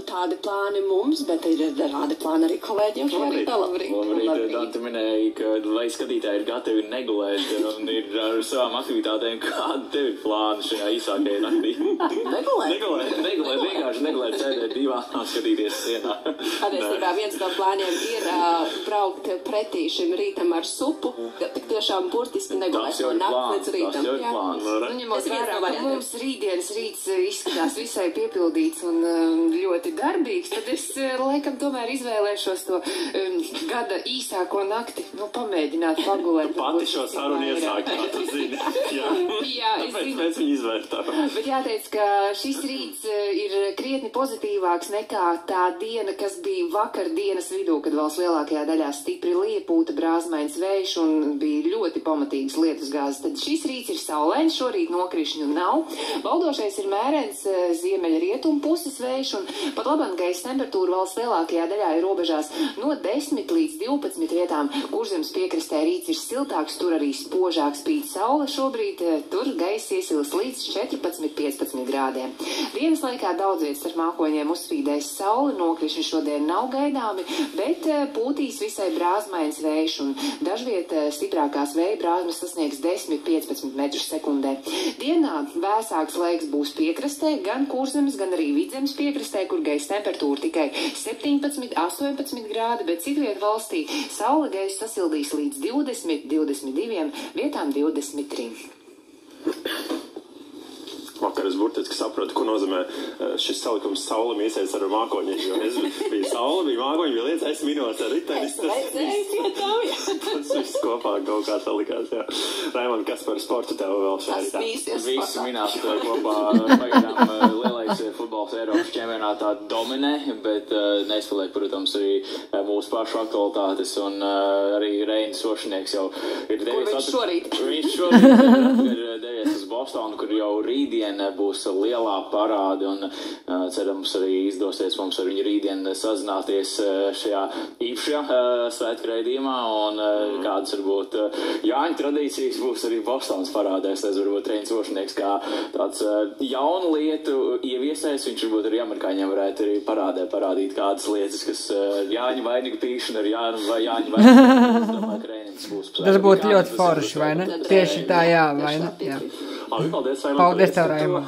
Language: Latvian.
Tādi plāni mums, bet ir tādi plāni arī kolēģiem šajā rītā. Labrīt, Dante minēja, ka vai skatītāji ir gatavi negulēt un ir ar savām aktivitātēm, kāda tev ir plāna šajā īsākajā naktī? Negulēt, vienkārši negulēt, sēdēt divānā, skatīties sienā. Patiesībā viens no plāniem ir braukt pretī šim rītam ar supu, tik tiešām burtiski negulēt no nakts līdz rītam. Tas jau ir plāns. Ņemot vērā, ka mums rītdienas rīts izskatās visai piepildīts un ļoti darbīgs, tad es laikam tomēr izvēlēšos to gada īsāko nakti, pamēģināt pagulēt. Tu pati šo sarunu iesāki, kā tu zini. Jā, tāpēc mēs viņu izvērtām. Bet jāteic, ka šis rīts ir krietni pozitīvāks nekā tā diena, kas bija vakar dienas vidū, kad valsts lielākajā daļā stipri liepūta, brāzmains vējš un bija ļoti pamatīgas lietusgāzes. Tad šis rīts ir saulains, šorīt nokrišņu nav. Valdošais ir mērens ziemeļa rietumu puses vējš un pat labāk gaisa temperatūra valsts lielākajā daļā ir robežās no 10 līdz 12 vietām. Kurzemes piekrastē rīts ir siltāks, tur arī spožāk spīd saule šobrīd, tur gaisa iesils līdz 14–15 grādiem. Dienas laikā daudz vietas starp mākoņiem uzspīdēs saule, nokrišņi šodien nav gaidāmi, bet pūtīs visai brāzmains vējš un dažviet stiprākās vēja brāzmas sasniegs 10–15 metrus sekundē. Dienā vēsāks laiks būs piekrastē, gan Kurzemes, gan arī Vidzemes piekrastē, kur gaisa temperatūra tikai 17–18 grādi, bet citviet valstī saule gaisa sasildīs līdz 20–22, vietām 23. Vakar es burtiski sapratu, ko nozīmē šis salikums saule mīsies ar mākoņiem, jo es biju saule, bija mākoņi, bija lietas, es minūtes ar ritenis. Tas viss kopā kaut kā salikās, jā. Raimond, kas par sportu tev vēl šeit? Visi minās kopā pagaidām lielais futbols Eiropas čempionātā dominē, bet nespēlē, protams, arī mūsu pašu aktualitātes un arī Reinis Sošinieks jau ir devies. Kur viņš šorīt? Viņš šorīt ir devies uz Bostonu, kur jau rītdien būs lielā parāde un cerams arī izdosies mums ar viņu rītdien sazināties šajā īpašajā svētku raidījumā un kādas varbūt Jāņa tradīcijas būs arī Bostonas parādēs. Tas varbūt Reinis Sošinieks kā tāds jaunu lietu ieviesējs, viņš varbūt arī amerikāņiem varētu arī parādīt kādas lietas, kas Jāņa vainigu pīšana ar Jāņa vainigu. Tas būtu ļoti forši, vai ne? Tieši tā, jā, vai ne? Jā. Paldies, Paldies tev, Raimond.